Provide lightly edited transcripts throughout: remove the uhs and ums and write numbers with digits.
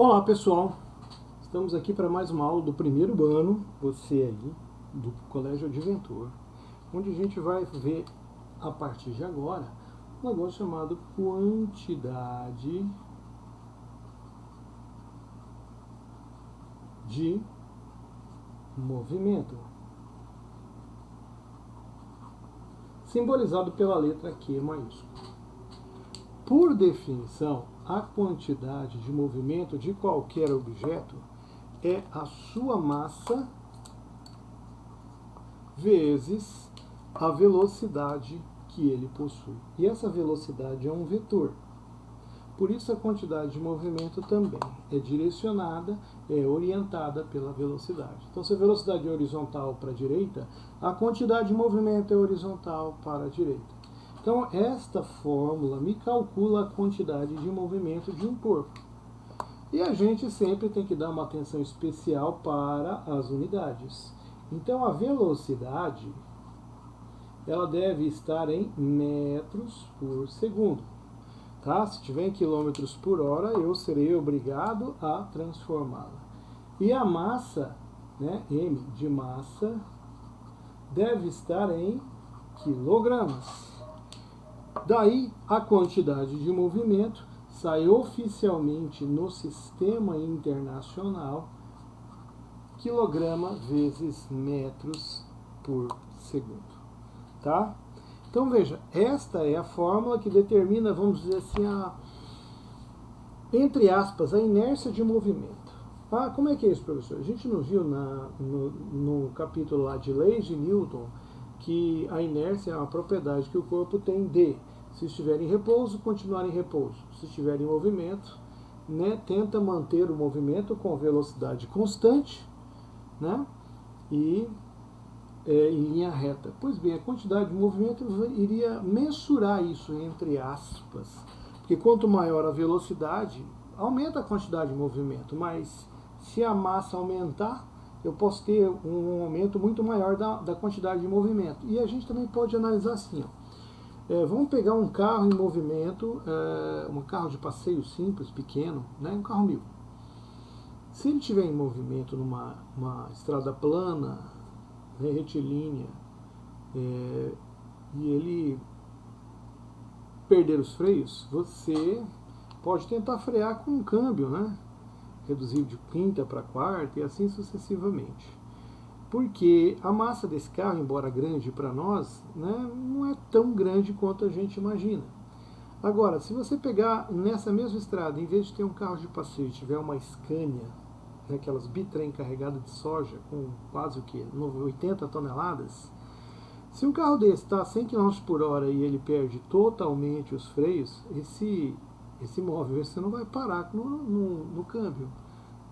Olá pessoal, estamos aqui para mais uma aula do primeiro ano, você aí, do Colégio Adventor, onde a gente vai ver, a partir de agora, um negócio chamado quantidade de movimento, simbolizado pela letra Q maiúscula. Por definição, a quantidade de movimento de qualquer objeto é a sua massa vezes a velocidade que ele possui. E essa velocidade é um vetor. Por isso a quantidade de movimento também é direcionada, é orientada pela velocidade. Então se a velocidade é horizontal para a direita, a quantidade de movimento é horizontal para a direita. Então esta fórmula me calcula a quantidade de movimento de um corpo. E a gente sempre tem que dar uma atenção especial para as unidades. Então a velocidade, ela deve estar em metros por segundo. Tá? Se tiver em quilômetros por hora, eu serei obrigado a transformá-la. E a massa, né, M de massa, deve estar em quilogramas. Daí a quantidade de movimento sai oficialmente no sistema internacional quilograma vezes metros por segundo. Tá? Então veja, esta é a fórmula que determina, vamos dizer assim, entre aspas, a inércia de movimento. Ah, como é que é isso, professor? A gente não viu no capítulo lá de Leis de Newton que a inércia é uma propriedade que o corpo tem de, se estiver em repouso, continuar em repouso. Se estiver em movimento, né, tenta manter o movimento com velocidade constante, né, e em linha reta. Pois bem, a quantidade de movimento iria mensurar isso, entre aspas. Porque quanto maior a velocidade, aumenta a quantidade de movimento, mas se a massa aumentar, eu posso ter um aumento muito maior da quantidade de movimento. E a gente também pode analisar assim, ó. Vamos pegar um carro em movimento, um carro de passeio simples, pequeno, né, um carro 1000. Se ele estiver em movimento numa estrada plana, retilínea, e ele perder os freios, você pode tentar frear com um câmbio, né? Reduzir de quinta para quarta e assim sucessivamente. Porque a massa desse carro, embora grande para nós, né, não é tão grande quanto a gente imagina. Agora, se você pegar nessa mesma estrada, em vez de ter um carro de passeio, tiver uma Scania, né, aquelas bitrem carregadas de soja, com quase 80 toneladas, se um carro desse está a 100 km por hora e ele perde totalmente os freios, esse móvel você não vai parar no câmbio.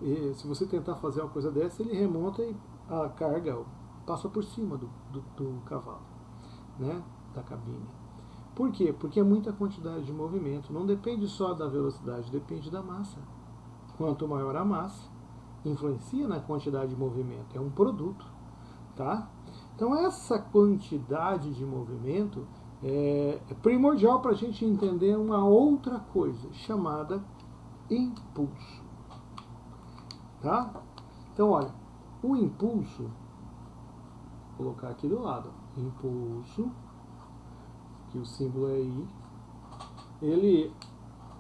E se você tentar fazer uma coisa dessa, ele remonta e a carga passa por cima do cavalo, né, da cabine. Por quê? Porque é muita quantidade de movimento. Não depende só da velocidade, depende da massa. Quanto maior a massa, influencia na quantidade de movimento. É um produto. Tá? Então essa quantidade de movimento é primordial para a gente entender uma outra coisa, chamada impulso. Tá? Então olha, o impulso, vou colocar aqui do lado, impulso, que o símbolo é I, ele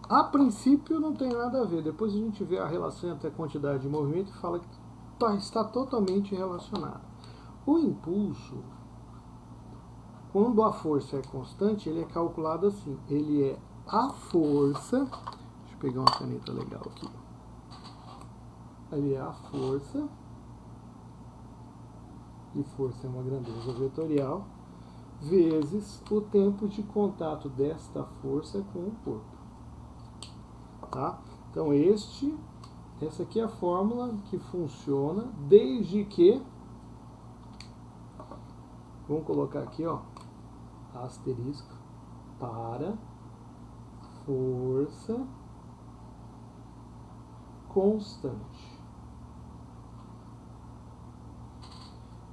a princípio não tem nada a ver, depois a gente vê a relação entre a quantidade de movimento e fala que está totalmente relacionado. O impulso, quando a força é constante, ele é calculado assim, ele é a força, deixa eu pegar uma caneta legal aqui, ele é a força, e força é uma grandeza vetorial, vezes o tempo de contato desta força com o corpo. Tá? Então essa aqui é a fórmula que funciona desde que, vamos colocar aqui, ó, asterisco, para força constante.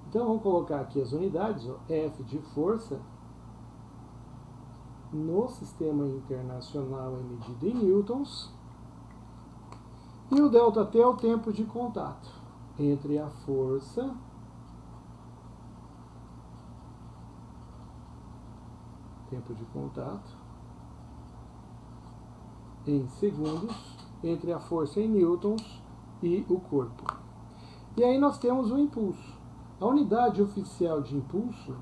Então vamos colocar aqui as unidades, ó, F de força, no sistema internacional é medido em newtons, E o ΔT é o tempo de contato entre a força em segundos entre a força em newtons e o corpo. E aí nós temos o impulso. A unidade oficial de impulso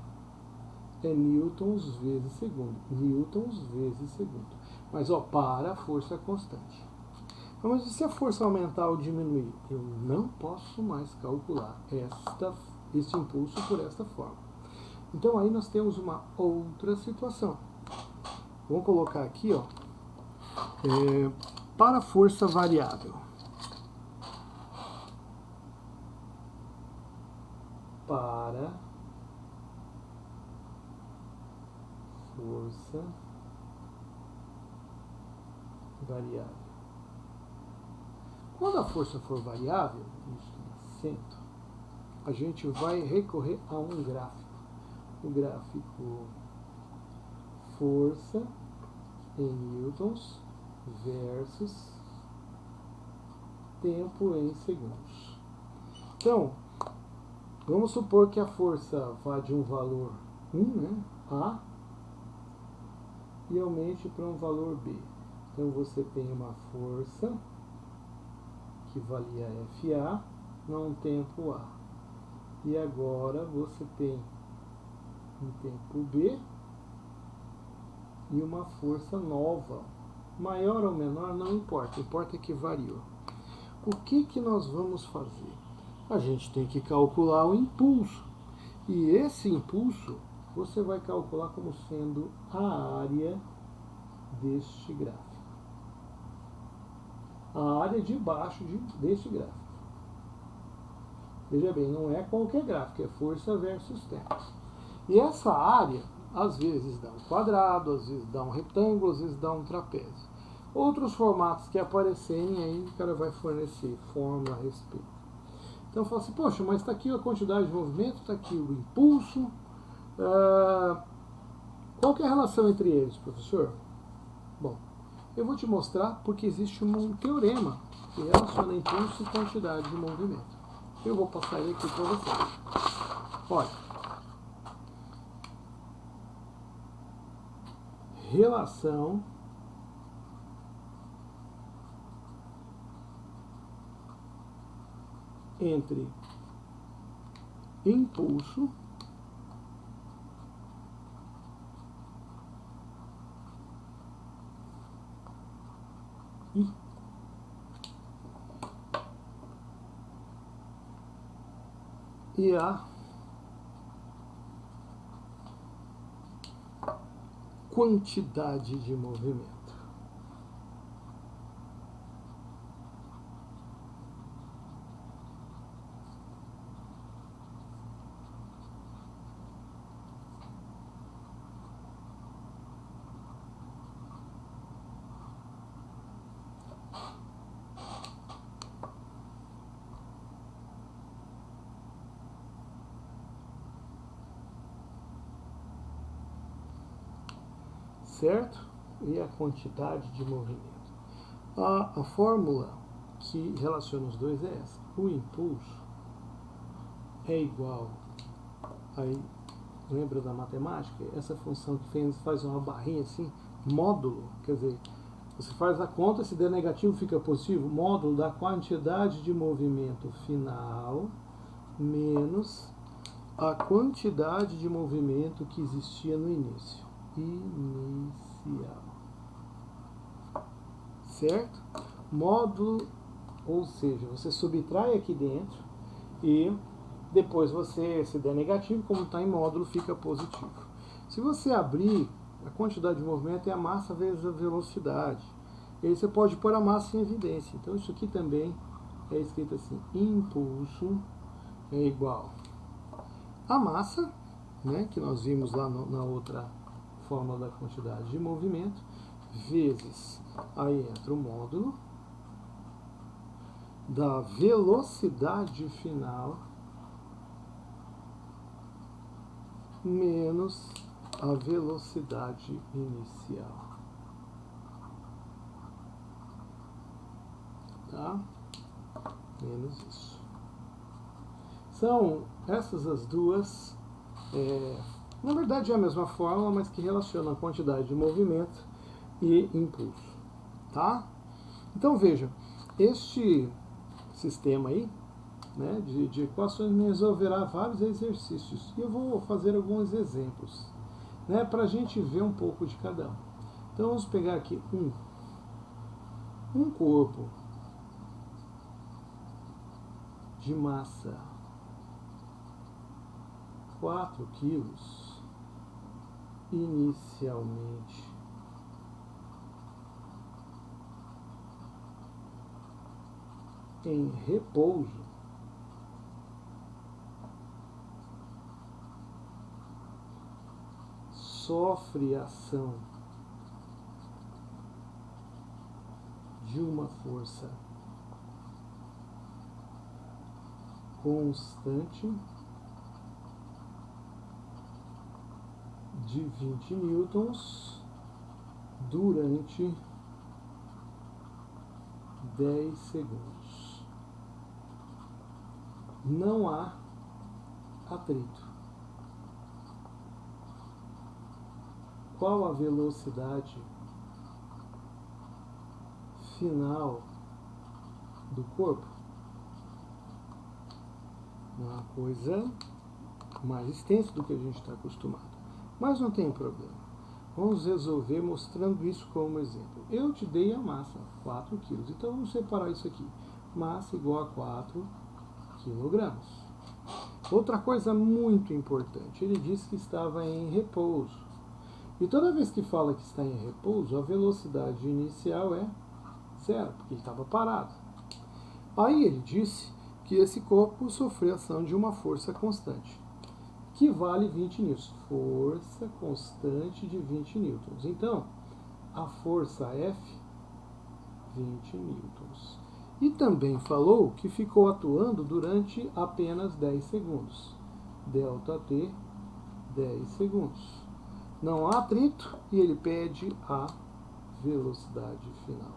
é newtons vezes segundo. Newtons vezes segundo. Mas para a força constante. Mas e se a força aumentar ou diminuir? Eu não posso mais calcular este impulso por esta forma. Então aí nós temos uma outra situação. Vamos colocar aqui, ó, para a força variável. Para força variável. Quando a força for variável, isso no acento, a gente vai recorrer a um gráfico. O gráfico força em newtons versus tempo em segundos. Então, vamos supor que a força vá de um valor 1, né, A, e aumente para um valor B. Então você tem uma força que valia FA num tempo A. E agora você tem um tempo B e uma força nova. Maior ou menor, não importa. Importa que variou. O que nós vamos fazer? A gente tem que calcular o impulso. E esse impulso você vai calcular como sendo a área deste gráfico. A área de baixo deste gráfico. Veja bem, não é qualquer gráfico, é força versus tempo. E essa área, às vezes dá um quadrado, às vezes dá um retângulo, às vezes dá um trapézio. Outros formatos que aparecerem aí, o cara vai fornecer fórmula a respeito. Então fala assim, poxa, mas está aqui a quantidade de movimento, está aqui o impulso. Qual que é a relação entre eles, professor? Bom, eu vou te mostrar porque existe um teorema que relaciona impulso e quantidade de movimento. Eu vou passar ele aqui para vocês. Olha, relação entre impulso e a quantidade de movimento. Certo? E a quantidade de movimento. A fórmula que relaciona os dois é essa. O impulso é igual aí, lembra da matemática? Essa função que faz uma barrinha assim, módulo, quer dizer, você faz a conta, se der negativo fica positivo, módulo da quantidade de movimento final menos a quantidade de movimento que existia no início. Inicial. Certo? Módulo, ou seja, você subtrai aqui dentro e depois você, se der negativo, como está em módulo, fica positivo. Se você abrir, a quantidade de movimento é a massa vezes a velocidade. E aí você pode pôr a massa em evidência. Então isso aqui também é escrito assim, impulso é igual a massa, né, que nós vimos lá na outra fórmula da quantidade de movimento, vezes, aí entra o módulo, da velocidade final menos a velocidade inicial. Tá? menos isso. São essas as duas, na verdade é a mesma fórmula, mas que relaciona a quantidade de movimento e impulso, tá? Então veja, este sistema aí, né, de equações me resolverá vários exercícios. E eu vou fazer alguns exemplos, né, para a gente ver um pouco de cada um. Então vamos pegar aqui um corpo de massa 4 quilos inicialmente em repouso sofre ação de uma força constante de 20 newtons durante 10 segundos. Não há atrito. Qual a velocidade final do corpo? Uma coisa mais extensa do que a gente está acostumado. Mas não tem problema. Vamos resolver mostrando isso como exemplo. Eu te dei a massa, 4 kg. Então vamos separar isso aqui. Massa igual a 4 kg. Outra coisa muito importante, ele disse que estava em repouso. E toda vez que fala que está em repouso, a velocidade inicial é zero, porque ele estava parado. Aí ele disse que esse corpo sofreu ação de uma força constante, que vale 20 newtons. Força constante de 20 newtons. Então, a força F, 20 newtons. E também falou que ficou atuando durante apenas 10 segundos. Delta T, 10 segundos. Não há atrito e ele pede a velocidade final.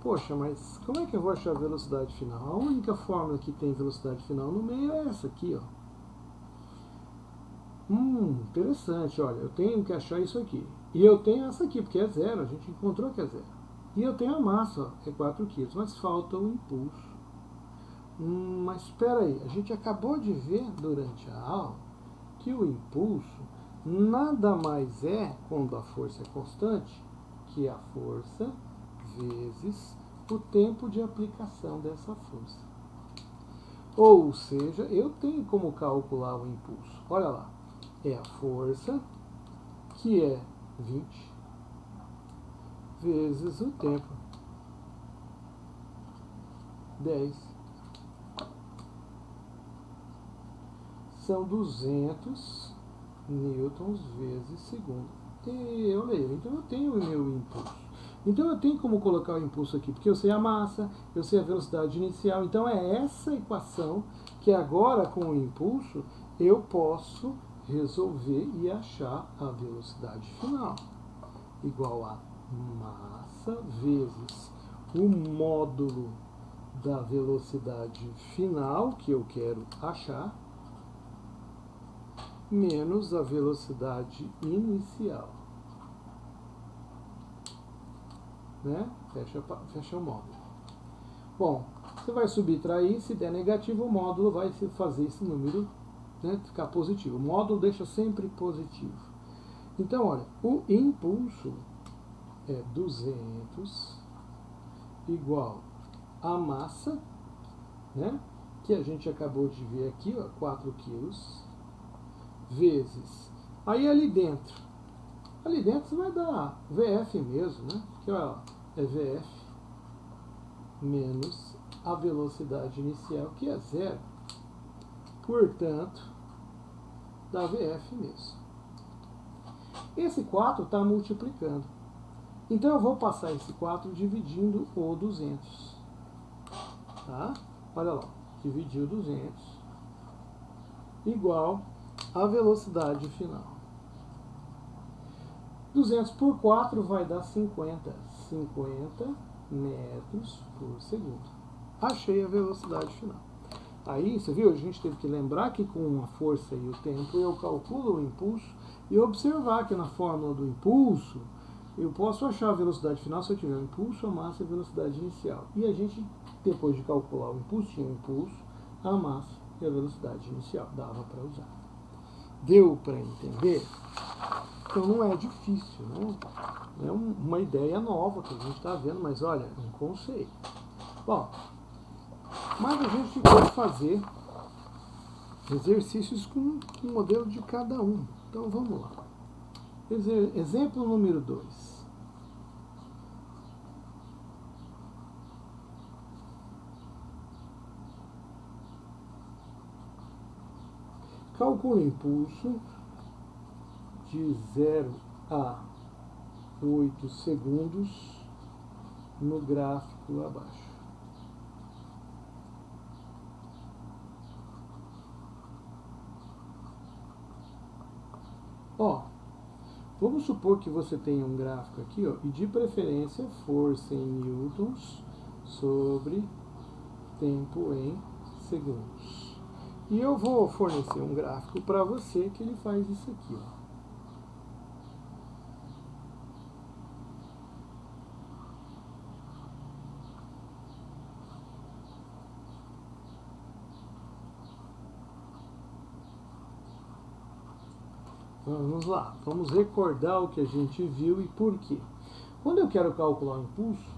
Poxa, mas como é que eu vou achar a velocidade final? A única fórmula que tem velocidade final no meio é essa aqui, ó. Interessante, olha, eu tenho que achar isso aqui. E eu tenho essa aqui, porque é zero, a gente encontrou que é zero. E eu tenho a massa, ó, é 4 kg, mas falta o impulso. Mas espera aí, a gente acabou de ver durante a aula que o impulso nada mais é, quando a força é constante, que a força vezes o tempo de aplicação dessa força. Ou seja, eu tenho como calcular o impulso. Olha lá, é a força, que é 20, vezes o tempo, 10. São 200 newtons vezes segundo. E eu leio, então eu tenho o meu impulso. Então eu tenho como colocar o impulso aqui, porque eu sei a massa, eu sei a velocidade inicial. Então é essa equação que agora com o impulso eu posso resolver e achar a velocidade final. Igual a massa vezes o módulo da velocidade final que eu quero achar, menos a velocidade inicial. Né? Fecha o módulo. Bom, você vai subtrair, se der negativo, o módulo vai fazer esse número, né, ficar positivo. O módulo deixa sempre positivo. Então, olha, o impulso é 200 igual a massa, né, que a gente acabou de ver aqui, ó, 4 quilos, vezes. Aí ali dentro você vai dar VF mesmo, né? Que olha lá, é VF menos a velocidade inicial, que é zero. Portanto, dá VF mesmo. Esse 4 está multiplicando. Então eu vou passar esse 4 dividindo o 200. Tá? Olha lá, dividir o 200 igual a velocidade final. 200 por 4 vai dar 50. 50 metros por segundo. Achei a velocidade final. Aí, você viu, a gente teve que lembrar que com a força e o tempo eu calculo o impulso e observar que na fórmula do impulso eu posso achar a velocidade final se eu tiver o impulso, a massa e a velocidade inicial. E a gente, depois de calcular o impulso, tinha o impulso, a massa e a velocidade inicial. Dava para usar. Deu para entender? Então não é difícil, né? É uma ideia nova que a gente está vendo, mas olha, é um conceito. Bom, mas a gente ficou de fazer exercícios com um modelo de cada um. Então vamos lá. Exemplo número 2. Calcule o impulso de 0 a 8 segundos no gráfico abaixo. Ó, vamos supor que você tenha um gráfico aqui, ó, e de preferência força em newtons sobre tempo em segundos. E eu vou fornecer um gráfico para você que ele faz isso aqui, ó. Vamos lá, vamos recordar o que a gente viu e por quê. Quando eu quero calcular o impulso,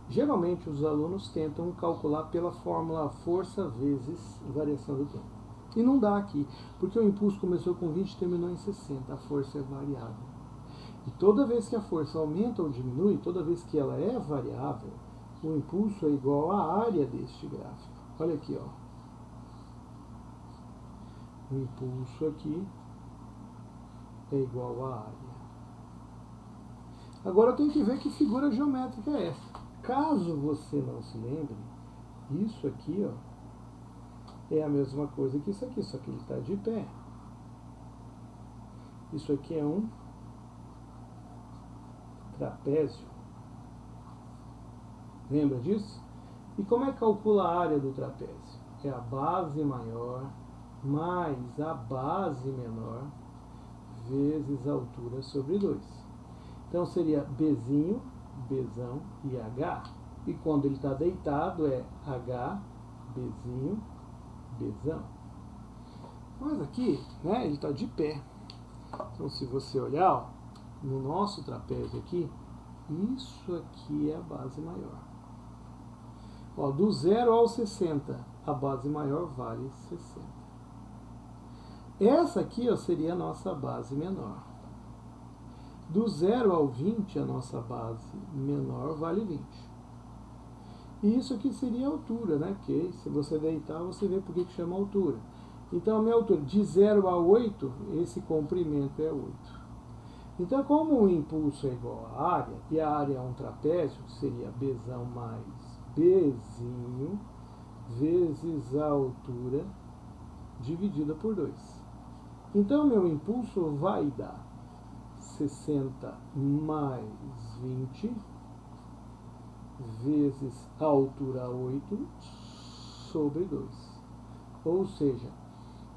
geralmente os alunos tentam calcular pela fórmula força vezes variação do tempo. E não dá aqui, porque o impulso começou com 20 e terminou em 60, a força é variável. E toda vez que a força aumenta ou diminui, toda vez que ela é variável, o impulso é igual à área deste gráfico. Olha aqui, ó. O impulso aqui é igual à área. Agora eu tenho que ver que figura geométrica é essa. Caso você não se lembre, isso aqui, ó, é a mesma coisa que isso aqui, só que ele está de pé. Isso aqui é um trapézio. Lembra disso? E como é que calcula a área do trapézio? É a base maior mais a base menor vezes a altura sobre 2. Então seria Bzinho, Bzão e H. E quando ele está deitado é H, Bzinho, Bzão. Mas aqui, né, ele está de pé. Então se você olhar, ó, no nosso trapézio aqui, isso aqui é a base maior. Ó, do 0 ao 60, a base maior vale 60. Essa aqui, ó, seria a nossa base menor. Do 0 ao 20, a nossa base menor vale 20. E isso aqui seria a altura, né? Porque se você deitar, você vê por que chama altura. Então, a minha altura, de 0 a 8, esse comprimento é 8. Então, como o impulso é igual à área, e a área é um trapézio, seria Bzão mais Bzinho, vezes a altura, dividida por 2. Então, meu impulso vai dar 60 mais 20 vezes a altura 8 sobre 2. Ou seja,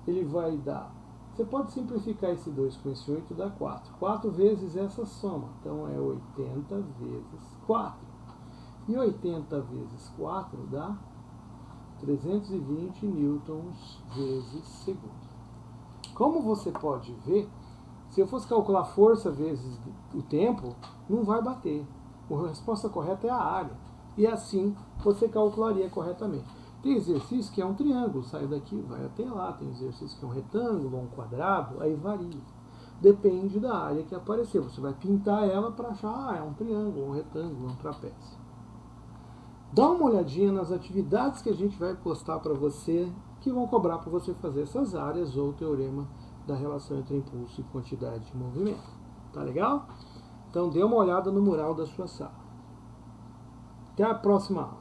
ele vai dar... Você pode simplificar esse 2 com esse 8, dá 4. 4 vezes essa soma. Então, é 80 vezes 4. E 80 vezes 4 dá 320 newtons vezes segundo. Como você pode ver, se eu fosse calcular força vezes o tempo, não vai bater. A resposta correta é a área. E assim você calcularia corretamente. Tem exercício que é um triângulo, sai daqui, vai até lá. Tem exercício que é um retângulo, um quadrado, aí varia. Depende da área que apareceu. Você vai pintar ela para achar, é um triângulo, um retângulo, um trapézio. Dá uma olhadinha nas atividades que a gente vai postar para você, que vão cobrar para você fazer essas áreas ou o teorema da relação entre impulso e quantidade de movimento. Tá legal? Então dê uma olhada no mural da sua sala. Até a próxima aula.